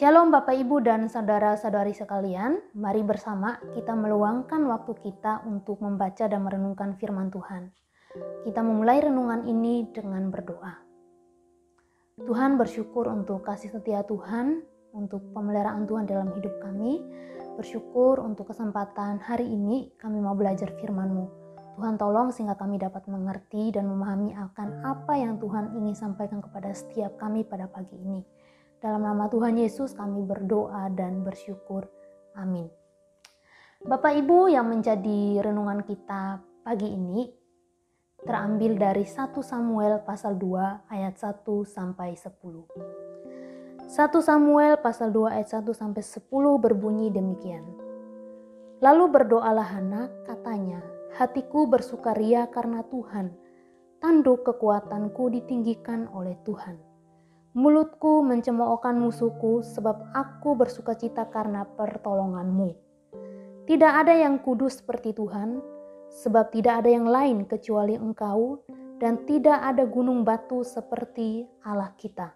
Shalom Bapak Ibu dan saudara-saudari sekalian, mari bersama kita meluangkan waktu kita untuk membaca dan merenungkan firman Tuhan. Kita memulai renungan ini dengan berdoa. Tuhan, bersyukur untuk kasih setia Tuhan, untuk pemeliharaan Tuhan dalam hidup kami. Bersyukur untuk kesempatan hari ini kami mau belajar firman-Mu. Tuhan, tolong sehingga kami dapat mengerti dan memahami akan apa yang Tuhan ingin sampaikan kepada setiap kami pada pagi ini. Dalam nama Tuhan Yesus kami berdoa dan bersyukur. Amin. Bapak Ibu, yang menjadi renungan kita pagi ini terambil dari 1 Samuel pasal 2 ayat 1 sampai 10. 1 Samuel pasal 2 ayat 1 sampai 10 berbunyi demikian. Lalu berdoalah Hana, katanya, hatiku bersukaria karena Tuhan, tanduk kekuatanku ditinggikan oleh Tuhan. Mulutku mencemoohkan musuhku sebab aku bersukacita karena pertolongan-Mu. Tidak ada yang kudus seperti Tuhan, sebab tidak ada yang lain kecuali Engkau, dan tidak ada gunung batu seperti Allah kita.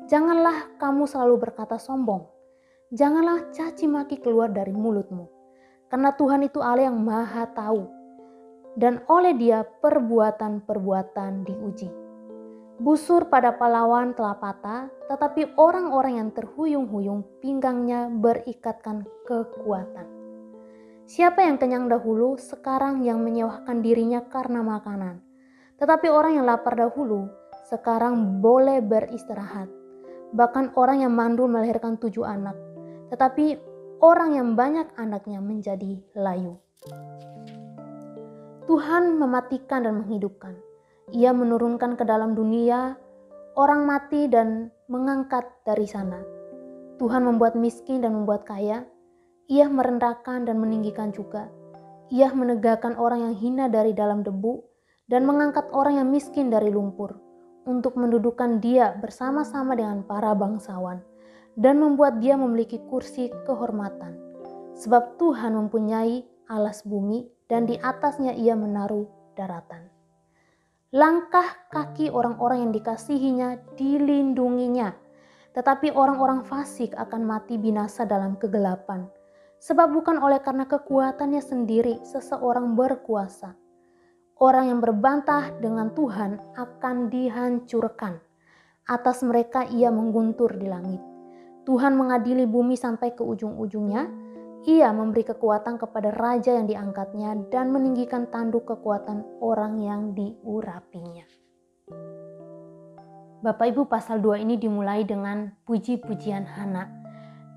Janganlah kamu selalu berkata sombong, janganlah caci maki keluar dari mulutmu, karena Tuhan itu Allah yang Maha Tahu, dan oleh Dia perbuatan-perbuatan diuji. Busur pada pahlawan telah patah, tetapi orang-orang yang terhuyung-huyung pinggangnya berikatkan kekuatan. Siapa yang kenyang dahulu, sekarang yang menyewahkan dirinya karena makanan. Tetapi orang yang lapar dahulu, sekarang boleh beristirahat. Bahkan orang yang mandul melahirkan 7 anak, tetapi orang yang banyak anaknya menjadi layu. Tuhan mematikan dan menghidupkan. Ia menurunkan ke dalam dunia orang mati dan mengangkat dari sana. Tuhan membuat miskin dan membuat kaya. Ia merendahkan dan meninggikan juga. Ia menegakkan orang yang hina dari dalam debu dan mengangkat orang yang miskin dari lumpur untuk mendudukkan dia bersama-sama dengan para bangsawan dan membuat dia memiliki kursi kehormatan. Sebab Tuhan mempunyai alas bumi dan di atasnya ia menaruh daratan. Langkah kaki orang-orang yang dikasihinya dilindunginya, tetapi orang-orang fasik akan mati binasa dalam kegelapan. Sebab bukan oleh karena kekuatannya sendiri seseorang berkuasa. Orang yang berbantah dengan Tuhan akan dihancurkan. Atas mereka ia mengguntur di langit. Tuhan mengadili bumi sampai ke ujung-ujungnya. Ia memberi kekuatan kepada raja yang diangkatnya dan meninggikan tanduk kekuatan orang yang diurapinya. Bapak Ibu, pasal 2 ini dimulai dengan puji-pujian Hana,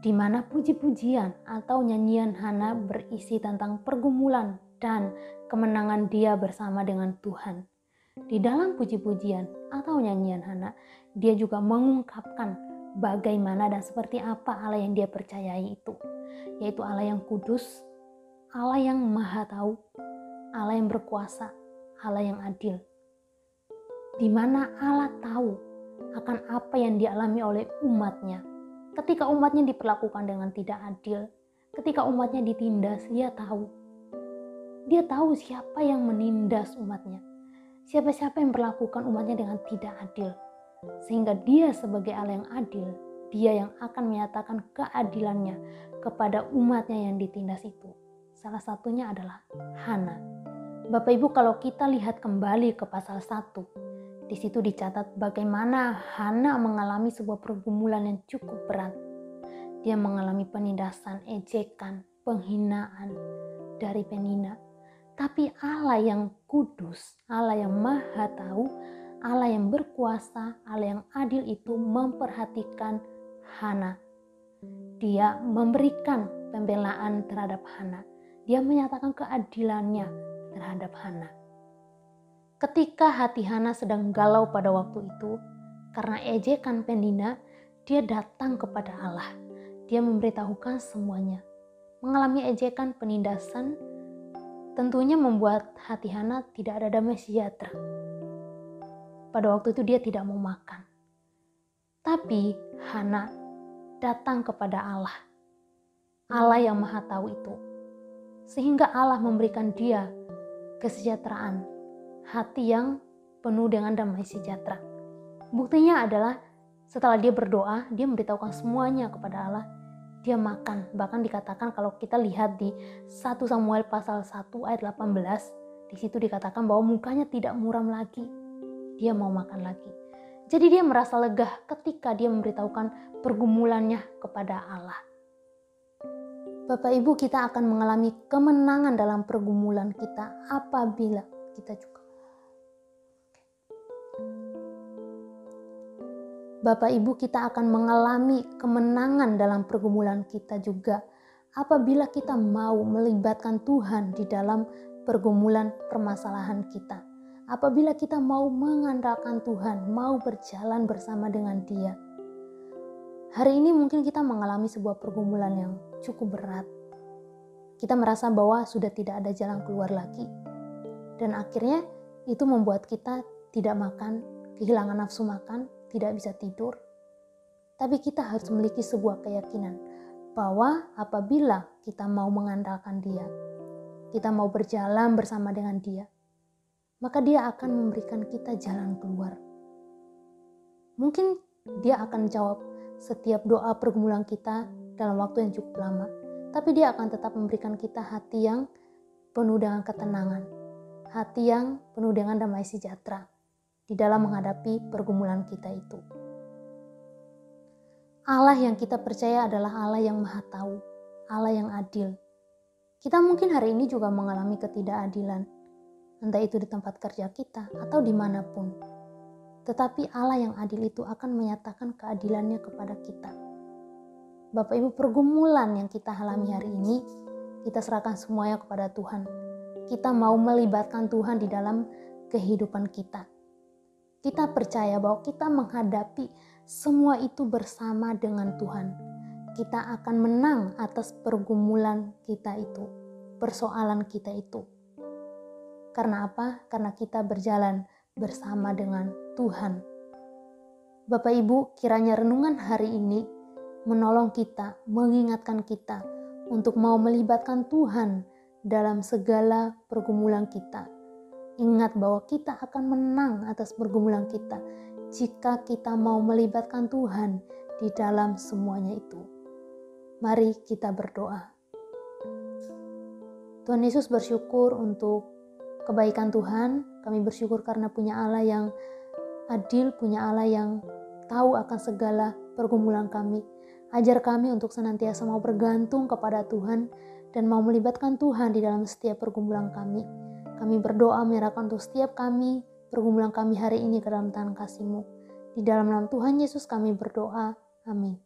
di mana puji-pujian atau nyanyian Hana berisi tentang pergumulan dan kemenangan dia bersama dengan Tuhan. Di dalam puji-pujian atau nyanyian Hana, dia juga mengungkapkan bagaimana dan seperti apa Allah yang dia percayai itu, yaitu Allah yang kudus, Allah yang Maha Tahu, Allah yang berkuasa, Allah yang adil. Di mana Allah tahu akan apa yang dialami oleh umatnya. Ketika umatnya diperlakukan dengan tidak adil, ketika umatnya ditindas, dia tahu. Dia tahu siapa yang menindas umatnya. Siapa-siapa yang memperlakukan umatnya dengan tidak adil. Sehingga dia sebagai Allah yang adil, dia yang akan menyatakan keadilannya kepada umatnya yang ditindas itu. Salah satunya adalah Hana. Bapak Ibu, kalau kita lihat kembali ke pasal 1, di situ dicatat bagaimana Hana mengalami sebuah pergumulan yang cukup berat. Dia mengalami penindasan, ejekan, penghinaan dari Penina. Tapi Allah yang kudus, Allah yang Maha Tahu, Allah yang berkuasa, Allah yang adil itu memperhatikan Hana. Dia memberikan pembelaan terhadap Hana. Dia menyatakan keadilannya terhadap Hana. Ketika hati Hana sedang galau pada waktu itu, karena ejekan Penina, dia datang kepada Allah. Dia memberitahukan semuanya. Mengalami ejekan, penindasan, tentunya membuat hati Hana tidak ada damai sejahtera. Pada waktu itu dia tidak mau makan. Tapi Hana datang kepada Allah. Allah yang Maha Tahu itu. Sehingga Allah memberikan dia kesejahteraan. Hati yang penuh dengan damai sejahtera. Buktinya adalah Setelah dia berdoa, dia memberitahukan semuanya kepada Allah. Dia makan. Bahkan dikatakan kalau kita lihat di 1 Samuel pasal 1 ayat 18, di situ dikatakan bahwa mukanya tidak muram lagi. Dia mau makan lagi. Jadi dia merasa lega ketika dia memberitahukan pergumulannya kepada Allah. Bapak Ibu, kita akan mengalami kemenangan dalam pergumulan kita apabila kita juga. Bapak Ibu, kita akan mengalami kemenangan dalam pergumulan kita juga apabila kita mau melibatkan Tuhan di dalam pergumulan permasalahan kita. Apabila kita mau mengandalkan Tuhan, mau berjalan bersama dengan Dia. Hari ini mungkin kita mengalami sebuah pergumulan yang cukup berat. Kita merasa bahwa sudah tidak ada jalan keluar lagi. Dan akhirnya itu membuat kita tidak makan, kehilangan nafsu makan, tidak bisa tidur. Tapi kita harus memiliki sebuah keyakinan bahwa apabila kita mau mengandalkan Dia, kita mau berjalan bersama dengan Dia, maka Dia akan memberikan kita jalan keluar. Mungkin Dia akan jawab setiap doa pergumulan kita dalam waktu yang cukup lama, tapi Dia akan tetap memberikan kita hati yang penuh dengan ketenangan, hati yang penuh dengan damai sejahtera di dalam menghadapi pergumulan kita itu. Allah yang kita percaya adalah Allah yang Maha Tahu, Allah yang adil. Kita mungkin hari ini juga mengalami ketidakadilan, entah itu di tempat kerja kita atau dimanapun. Tetapi Allah yang adil itu akan menyatakan keadilannya kepada kita. Bapak Ibu, pergumulan yang kita alami hari ini, kita serahkan semuanya kepada Tuhan. Kita mau melibatkan Tuhan di dalam kehidupan kita. Kita percaya bahwa kita menghadapi semua itu bersama dengan Tuhan. Kita akan menang atas pergumulan kita itu, persoalan kita itu. Karena apa? Karena kita berjalan bersama dengan Tuhan. Bapak Ibu, kiranya renungan hari ini menolong kita, mengingatkan kita untuk mau melibatkan Tuhan dalam segala pergumulan kita. Ingat bahwa kita akan menang atas pergumulan kita jika kita mau melibatkan Tuhan di dalam semuanya itu. Mari kita berdoa. Tuhan Yesus, bersyukur untuk kebaikan Tuhan. Kami bersyukur karena punya Allah yang adil, punya Allah yang tahu akan segala pergumulan kami. Ajar kami untuk senantiasa mau bergantung kepada Tuhan dan mau melibatkan Tuhan di dalam setiap pergumulan kami. Kami berdoa menyerahkan untuk setiap kami, pergumulan kami hari ini ke dalam tangan kasih-Mu. Di dalam nama Tuhan Yesus kami berdoa. Amin.